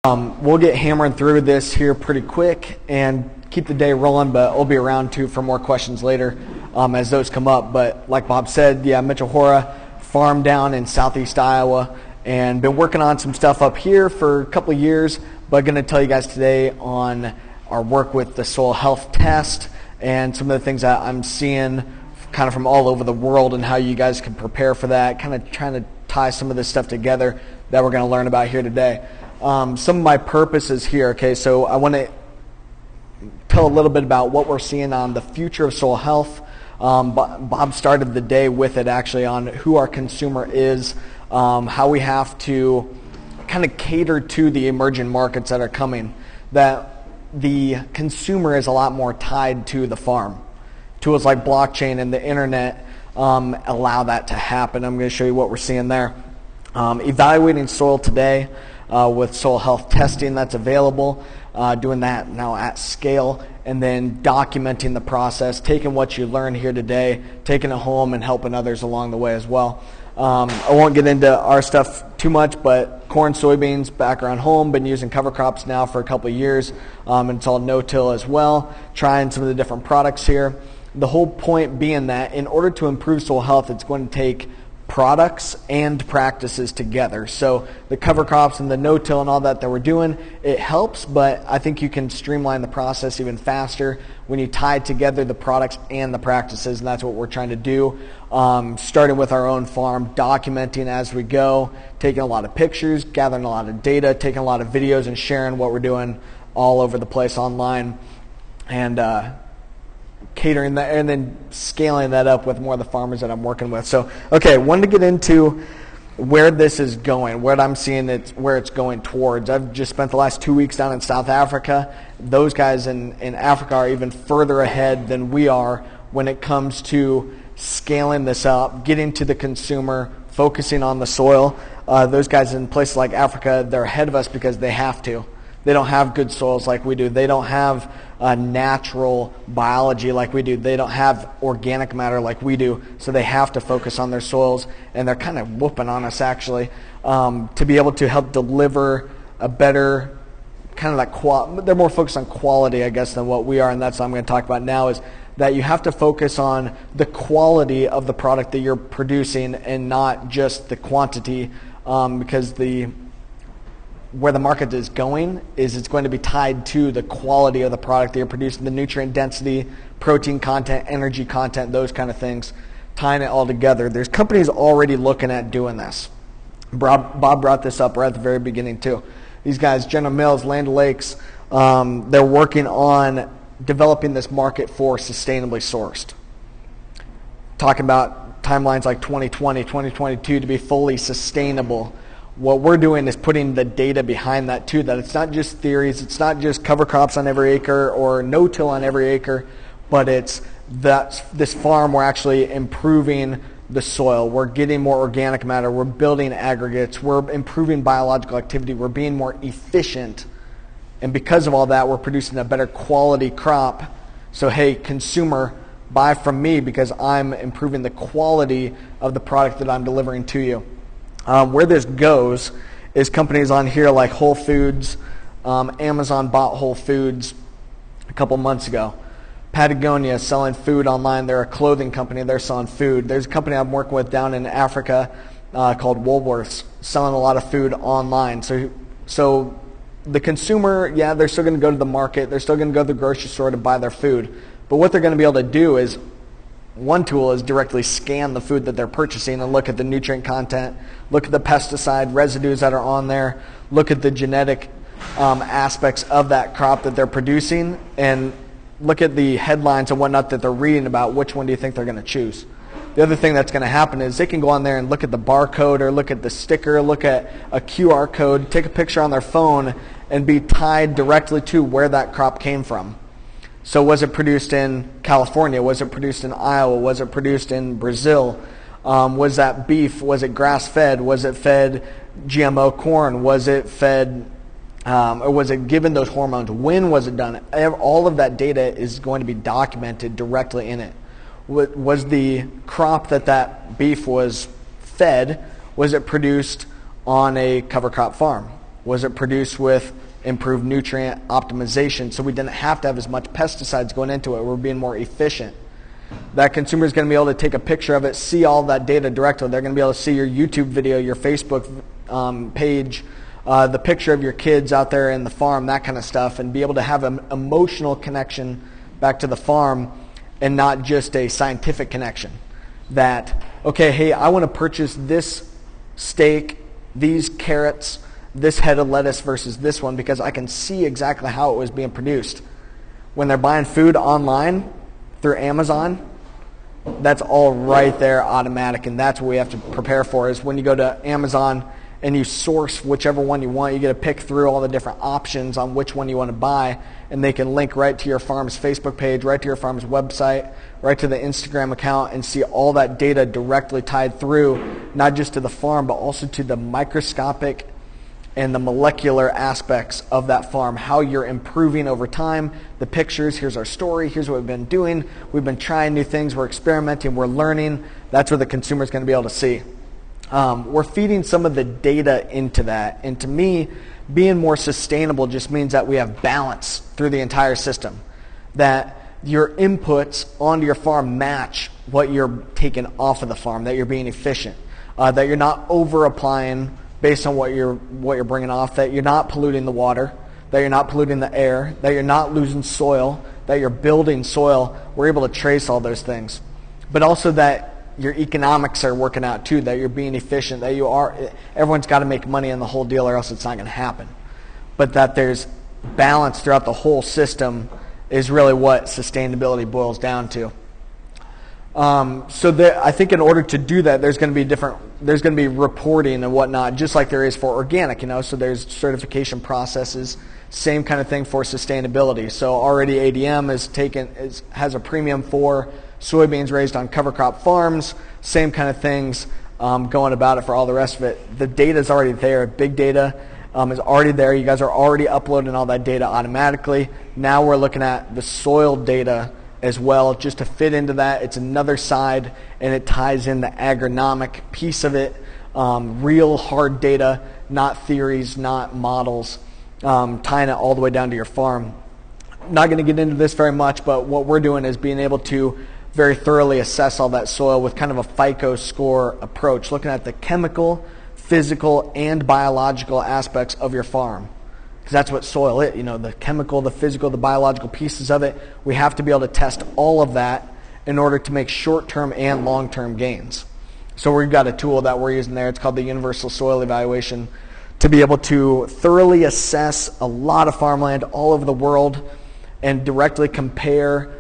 We'll get hammering through this here pretty quick and keep the day rolling, but we'll be around too for more questions later as those come up. But like Bob said, yeah, Mitchell Hora, farm down in southeast Iowa, and been working on some stuff up here for a couple of years, but going to tell you guys today on our work with the soil health test and some of the things that I'm seeing kind of from all over the world and how you guys can prepare for that, kind of trying to tie some of this stuff together that we're going to learn about here today. Some of my purposes here, okay, so I want to tell a little bit about what we're seeing on the future of soil health. Bob started the day with it actually on who our consumer is, how we have to kind of cater to the emerging markets that are coming, that the consumer is a lot more tied to the farm. Tools like blockchain and the internet allow that to happen. I'm going to show you what we're seeing there. Evaluating soil today with soil health testing that's available, doing that now at scale, and then documenting the process, taking what you learn here today, taking it home and helping others along the way as well. I won't get into our stuff too much, but corn, soybeans, back around home, been using cover crops now for a couple of years, and it's all no-till as well, trying some of the different products here. The whole point being that in order to improve soil health, it's going to take products and practices together. So the cover crops and the no-till and all that we're doing, it helps, but I think you can streamline the process even faster when you tie together the products and the practices, and that's what we're trying to do. Starting with our own farm, documenting as we go, taking a lot of pictures, gathering a lot of data, taking a lot of videos, and sharing what we're doing all over the place online, and catering that, and then scaling that up with more of the farmers that I'm working with. So, okay, wanted to get into where this is going, what I'm seeing where it's going towards. I've just spent the last 2 weeks down in South Africa. Those guys in Africa are even further ahead than we are when it comes to scaling this up, getting to the consumer, focusing on the soil. Those guys in places like Africa, they're ahead of us because they have to. They don't have good soils like we do. They don't have natural biology like we do. They don't have organic matter like we do. So they have to focus on their soils, and they're kind of whooping on us actually to be able to help deliver a better kind of that they're more focused on quality, I guess, than what we are, and that's what I'm going to talk about now, is that you have to focus on the quality of the product that you're producing and not just the quantity, because where the market is going is it's going to be tied to the quality of the product that you're producing, the nutrient density, protein content, energy content, those kind of things, tying it all together. There's companies already looking at doing this. Bob brought this up right at the very beginning too. These guys, General Mills, Land O'Lakes, they're working on developing this market for sustainably sourced. Talking about timelines like 2020, 2022 to be fully sustainable. What we're doing is putting the data behind that too, that it's not just theories, it's not just cover crops on every acre or no-till on every acre, but it's that this farm, we're actually improving the soil, we're getting more organic matter, we're building aggregates, we're improving biological activity, we're being more efficient, and because of all that, we're producing a better quality crop. So hey, consumer, buy from me because I'm improving the quality of the product that I'm delivering to you. Where this goes is companies on here like Whole Foods. Amazon bought Whole Foods a couple months ago. Patagonia is selling food online. They're a clothing company. They're selling food. There's a company I'm working with down in Africa called Woolworths, selling a lot of food online. So the consumer, yeah, they're still going to go to the market. They're still going to go to the grocery store to buy their food. But what they're going to be able to do is, one tool is directly scan the food that they're purchasing and look at the nutrient content, look at the pesticide residues that are on there, look at the genetic aspects of that crop that they're producing, and look at the headlines and whatnot that they're reading about. Which one do you think they're going to choose? The other thing that's going to happen is they can go on there and look at the barcode or look at the sticker, look at a QR code, take a picture on their phone, and be tied directly to where that crop came from. So was it produced in California? Was it produced in Iowa? Was it produced in Brazil? Was that beef? Was it grass-fed? Was it fed GMO corn? Was it fed, or was it given those hormones? When was it done? All of that data is going to be documented directly in it. Was the crop that beef was fed, was it produced on a cover crop farm? Was it produced with improved nutrient optimization so we didn't have to have as much pesticides going into it? We're being more efficient. That consumer is going to be able to take a picture of it, see all that data directly. They're going to be able to see your YouTube video, your Facebook page, the picture of your kids out there in the farm, that kind of stuff, and be able to have an emotional connection back to the farm and not just a scientific connection. That, okay, hey, I want to purchase this steak, these carrots, this head of lettuce versus this one because I can see exactly how it was being produced. When they're buying food online through Amazon, that's all right there automatic, and that's what we have to prepare for. Is when you go to Amazon and you source whichever one you want, you get to pick through all the different options on which one you want to buy, and they can link right to your farm's Facebook page, right to your farm's website, right to the Instagram account, and see all that data directly tied through, not just to the farm, but also to the microscopic and the molecular aspects of that farm, how you're improving over time, the pictures, here's our story, here's what we've been doing, we've been trying new things, we're experimenting, we're learning. That's what the consumer's going to be able to see. We're feeding some of the data into that, and to me, being more sustainable just means that we have balance through the entire system, that your inputs onto your farm match what you're taking off of the farm, that you're being efficient, that you're not over applying based on what you're bringing off, that you're not polluting the water, that you're not polluting the air, that you're not losing soil, that you're building soil. We're able to trace all those things. But also that your economics are working out too, that you're being efficient, that everyone's got to make money in the whole deal or else it's not going to happen. But that there's balance throughout the whole system is really what sustainability boils down to. I think in order to do that, there's going to be reporting and whatnot, just like there is for organic, so there's certification processes, same kind of thing for sustainability. So already ADM has a premium for soybeans raised on cover crop farms, same kind of things going about it for all the rest of it. The data is already there. Big data is already there. You guys are already uploading all that data automatically. Now we're looking at the soil data as well, just to fit into that. It's another side, and it ties in the agronomic piece of it, real hard data, not theories, not models, tying it all the way down to your farm. Not going to get into this very much, but what we're doing is being able to very thoroughly assess all that soil with kind of a FICO score approach, looking at the chemical, physical, and biological aspects of your farm. Because that's what soil is, the chemical, the physical, the biological pieces of it. We have to be able to test all of that in order to make short-term and long-term gains. So we've got a tool that we're using there. It's called the Universal Soil Evaluation, to be able to thoroughly assess a lot of farmland all over the world and directly compare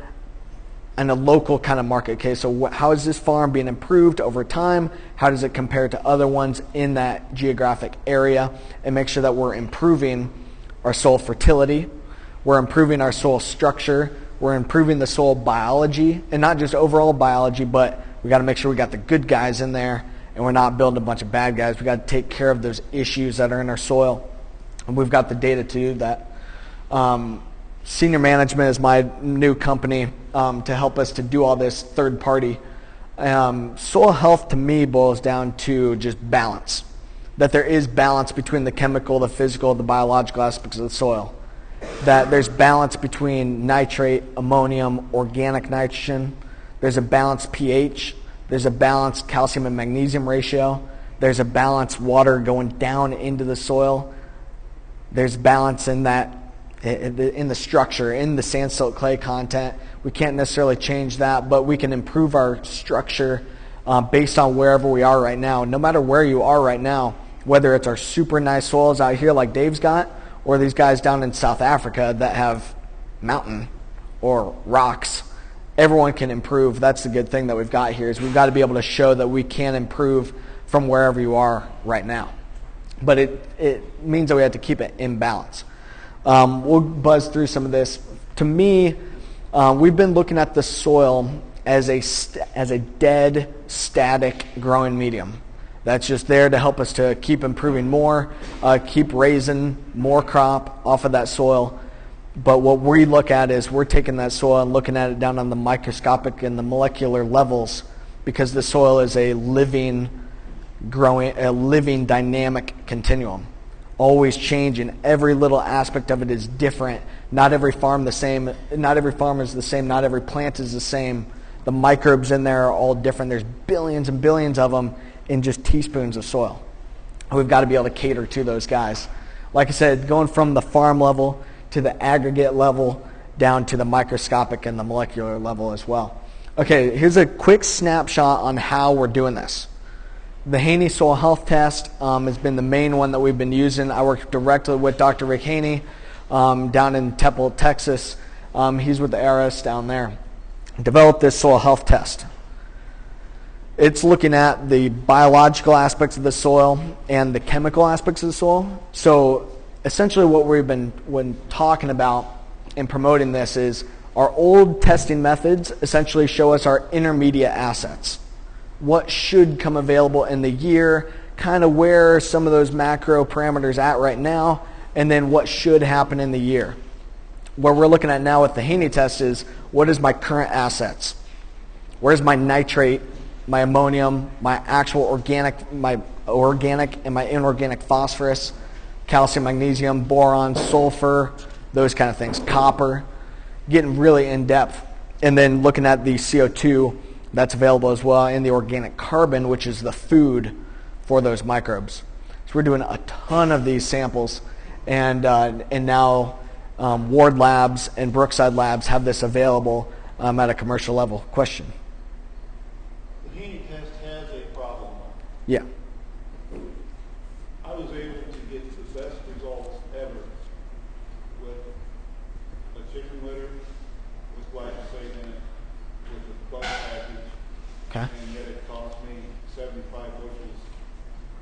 in a local kind of market. Okay, so how is this farm being improved over time? How does it compare to other ones in that geographic area? And make sure that we're improving our soil fertility, we're improving our soil structure, we're improving the soil biology, and not just overall biology, but we got to make sure we got the good guys in there and we're not building a bunch of bad guys. We got to take care of those issues that are in our soil, and we've got the data to do that. Senior Management is my new company to help us to do all this third party. Soil health to me boils down to just balance. That there is balance between the chemical, the physical, the biological aspects of the soil. That there's balance between nitrate, ammonium, organic nitrogen. There's a balanced pH. There's a balanced calcium and magnesium ratio. There's a balanced water going down into the soil. There's balance in that, in the structure, in the sand, silt, clay content. We can't necessarily change that, but we can improve our structure based on wherever we are right now. No matter where you are right now, whether it's our super nice soils out here like Dave's got, or these guys down in South Africa that have mountain or rocks, everyone can improve. That's the good thing that we've got here, is we've got to be able to show that we can improve from wherever you are right now. But it means that we have to keep it in balance. We'll buzz through some of this. To me, we've been looking at the soil as a dead, static growing medium. That's just there to help us to keep improving more, keep raising more crop off of that soil. But what we look at is we're taking that soil and looking at it down on the microscopic and the molecular levels, because the soil is a living dynamic continuum. always changing. Every little aspect of it is different. Not every farm the same. Not every farm is the same. Not every plant is the same. The microbes in there are all different. There's billions and billions of them in just teaspoons of soil. We've got to be able to cater to those guys. Like I said, going from the farm level to the aggregate level down to the microscopic and the molecular level as well. Okay, here's a quick snapshot on how we're doing this. The Haney Soil Health Test has been the main one that we've been using. I work directly with Dr. Rick Haney down in Temple, Texas. He's with the ARIS down there. Developed this soil health test. It's looking at the biological aspects of the soil and the chemical aspects of the soil. So essentially what we've been talking about in promoting this is our old testing methods essentially show us our intermediate assets. What should come available in the year, kind of where some of those macro parameters at right now, and then what should happen in the year. What we're looking at now with the Haney test is, what is my current assets? Where's my nitrate, my ammonium, my actual organic and my inorganic phosphorus, calcium, magnesium, boron, sulfur, those kind of things, copper, getting really in depth. And then looking at the CO2 that's available as well, and the organic carbon, which is the food for those microbes. So we're doing a ton of these samples, and now Ward Labs and Brookside Labs have this available at a commercial level. Question? The Haney test has a problem. Yeah. I was able to get the best results ever with a chicken litter with glyphosate in it, with the bug package, Okay. and yet it cost me 75 bushels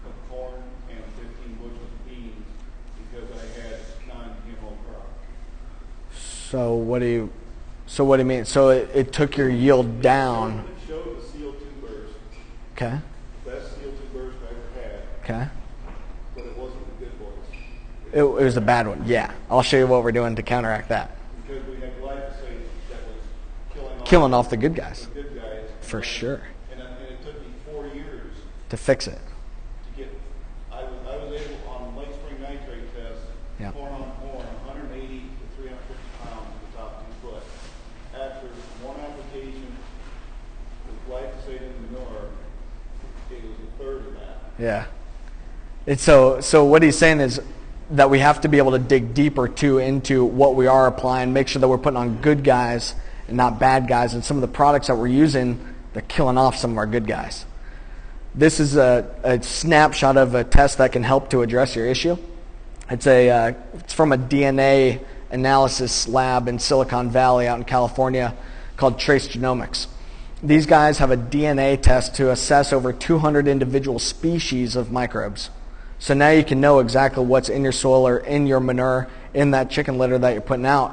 of corn and 15 bushels of beans because I had non-GMO crop. So what do you mean? So it took your yield down. It showed the CO2 burst, Okay. the best CO2 burst I ever had, Okay. but it wasn't the good boys. It was a bad one. Yeah. I'll show you what we're doing to counteract that. Because we had glyphosate that was Killing off the good guys. the good guys. For sure. And it took me 4 years To fix it. to get. I was able on late spring nitrate test, Yeah. corn on corn, 180 to 350 pounds at the top 2 foot. After one application with glyphosate in the manure, it was a third of that. Yeah. It's so what he's saying is that we have to be able to dig deeper too into what we are applying, make sure that we're putting on good guys and not bad guys, and some of the products that we're using, they're killing off some of our good guys. This is a snapshot of a test that can help to address your issue. It's from a DNA analysis lab in Silicon Valley out in California called Trace Genomics. These guys have a DNA test to assess over 200 individual species of microbes. So now you can know exactly what's in your soil or in your manure, in that chicken litter that you're putting out.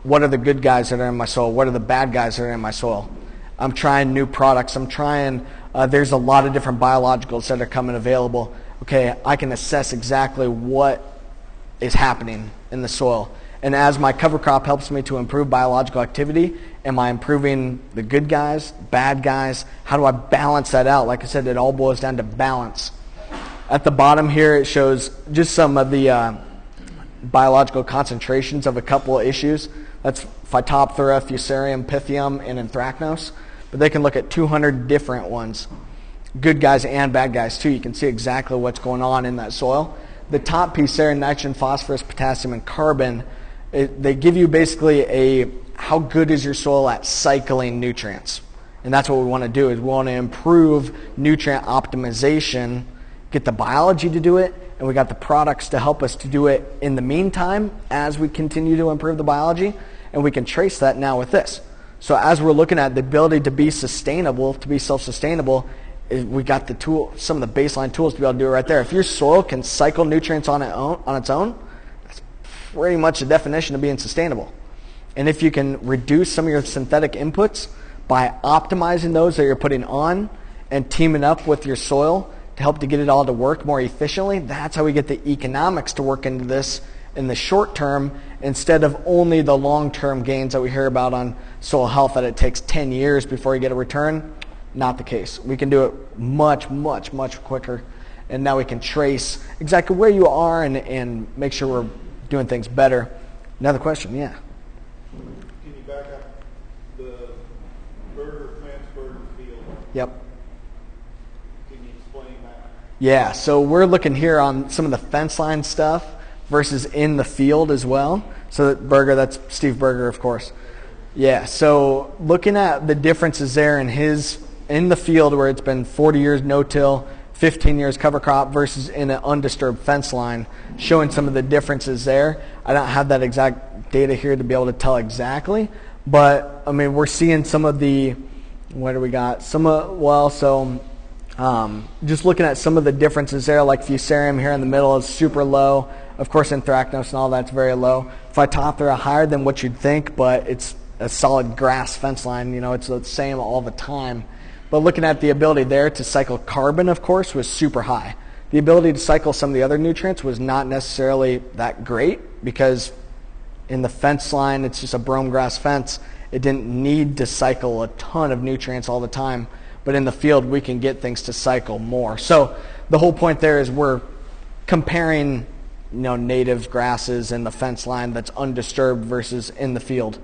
What are the good guys that are in my soil? What are the bad guys that are in my soil? I'm trying new products. There's a lot of different biologicals that are coming available. Okay, I can assess exactly what is happening in the soil. And as my cover crop helps me to improve biological activity, am I improving the good guys, bad guys? How do I balance that out? Like I said, it all boils down to balance. At the bottom here, it shows just some of the biological concentrations of a couple of issues. That's Phytophthora, Fusarium, Pythium, and Anthracnose. But they can look at 200 different ones, good guys and bad guys too. You can see exactly what's going on in that soil. The top piece there, nitrogen, phosphorus, potassium, and carbon, they give you basically how good is your soil at cycling nutrients. And that's what we want to do, is we want to improve nutrient optimization, get the biology to do it, and we got the products to help us to do it in the meantime as we continue to improve the biology, and we can trace that now with this. So as we're looking at the ability to be sustainable, to be self-sustainable, we got the tool, some of the baseline tools to be able to do it right there. If your soil can cycle nutrients on its own, that's pretty much the definition of being sustainable. And if you can reduce some of your synthetic inputs by optimizing those that you're putting on and teaming up with your soil to help to get it all to work more efficiently, that's how we get the economics to work into this in the short term instead of only the long-term gains that we hear about on soil health, that it takes 10 years before you get a return. Not the case. We can do it much, much, much quicker and now we can trace exactly where you are and make sure we're doing things better. Another question, yeah. Can you back up the plants burger field? Yep. Can you explain that? Yeah, so we're looking here on some of the fence line stuff versus in the field as well. So Berger, that's Steve Berger, of course. Yeah, so looking at the differences there in the field where it's been 40 years no-till, 15 years cover crop versus in an undisturbed fence line, showing some of the differences there. I don't have that exact data here to be able to tell exactly, but I mean, we're seeing some of the, what do we got? Just looking at some of the differences there, like fusarium here in the middle is super low. Of course, anthracnose and all that's very low. Phytophthora higher than what you'd think, but it's a solid grass fence line. You know, it's the same all the time. But looking at the ability there to cycle carbon, of course, was super high. The ability to cycle some of the other nutrients was not necessarily that great because in the fence line, it's just a brome grass fence. It didn't need to cycle a ton of nutrients all the time. But in the field, we can get things to cycle more. So the whole point there is we're comparing, native grasses in the fence line that's undisturbed versus in the field.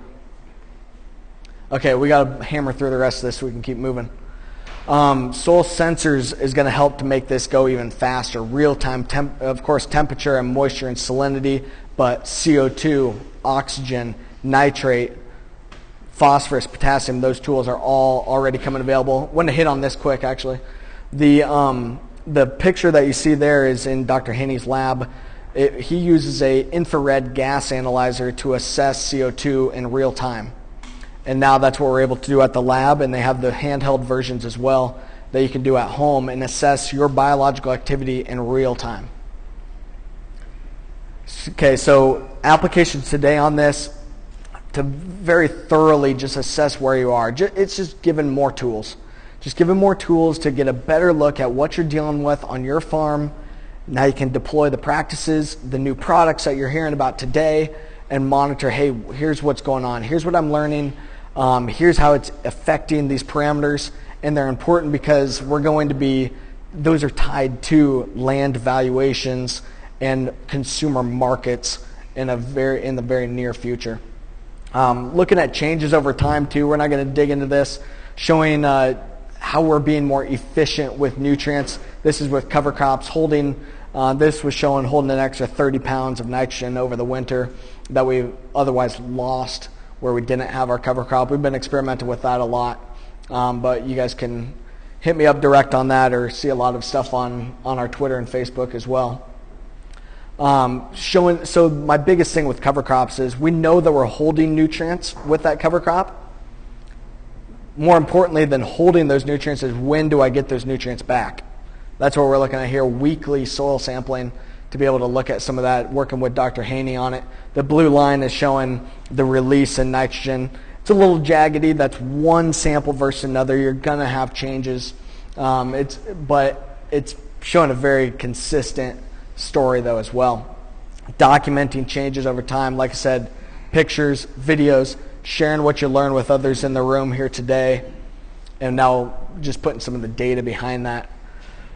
Okay, we got to hammer through the rest of this so we can keep moving. Soil sensors is going to help to make this go even faster. Real-time, of course, temperature and moisture and salinity, but CO2, oxygen, nitrate, phosphorus, potassium, those tools are all already coming available. Want to hit on this quick, actually. The picture that you see there is in Dr. Haney's lab. He uses a infrared gas analyzer to assess CO2 in real time. And now that's what we're able to do at the lab, and they have the handheld versions as well that you can do at home and assess your biological activity in real time. Okay, so applications today on this, to very thoroughly just assess where you are. It's just giving more tools. Just giving more tools to get a better look at what you're dealing with on your farm. Now you can deploy the practices, the new products that you're hearing about today, and monitor, hey, here's what's going on. Here's what I'm learning. Here's how it's affecting these parameters. And they're important because those are tied to land valuations and consumer markets in the very near future. Looking at changes over time too, we're not going to dig into this, showing how we're being more efficient with nutrients. This is with cover crops. This was showing holding an extra 30 pounds of nitrogen over the winter that we otherwise lost where we didn't have our cover crop. We've been experimenting with that a lot, but you guys can hit me up direct on that or see a lot of stuff on our Twitter and Facebook as well. So my biggest thing with cover crops is we know that we're holding nutrients with that cover crop. More importantly than holding those nutrients is when do I get those nutrients back? That's what we're looking at here, weekly soil sampling to be able to look at some of that, working with Dr. Haney on it. The blue line is showing the release in nitrogen. It's a little jaggedy. That's one sample versus another. You're going to have changes. But it's showing a very consistent story though as well. Documenting changes over time, like I said, pictures, videos, sharing what you learn with others in the room here today, and now just putting some of the data behind that.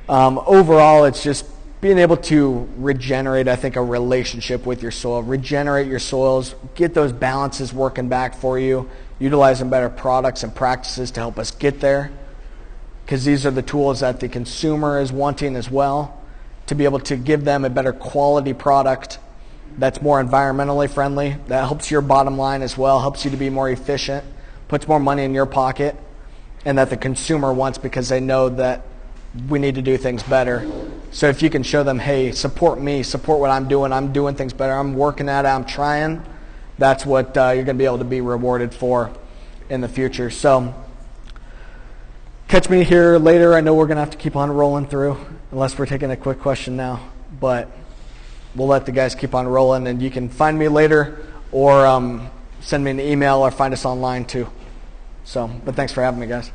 Overall, it's just being able to regenerate, I think, a relationship with your soil, regenerate your soils, get those balances working back for you, utilizing better products and practices to help us get there, because these are the tools that the consumer is wanting as well, to be able to give them a better quality product that's more environmentally friendly, that helps your bottom line as well, helps you to be more efficient, puts more money in your pocket, and that the consumer wants because they know that we need to do things better. So if you can show them, hey, support me, support what I'm doing things better, I'm working at it, I'm trying, that's what you're going to be able to be rewarded for in the future. So catch me here later. I know we're going to have to keep on rolling through unless we're taking a quick question now, but we'll let the guys keep on rolling, and you can find me later or send me an email or find us online too. But thanks for having me, guys.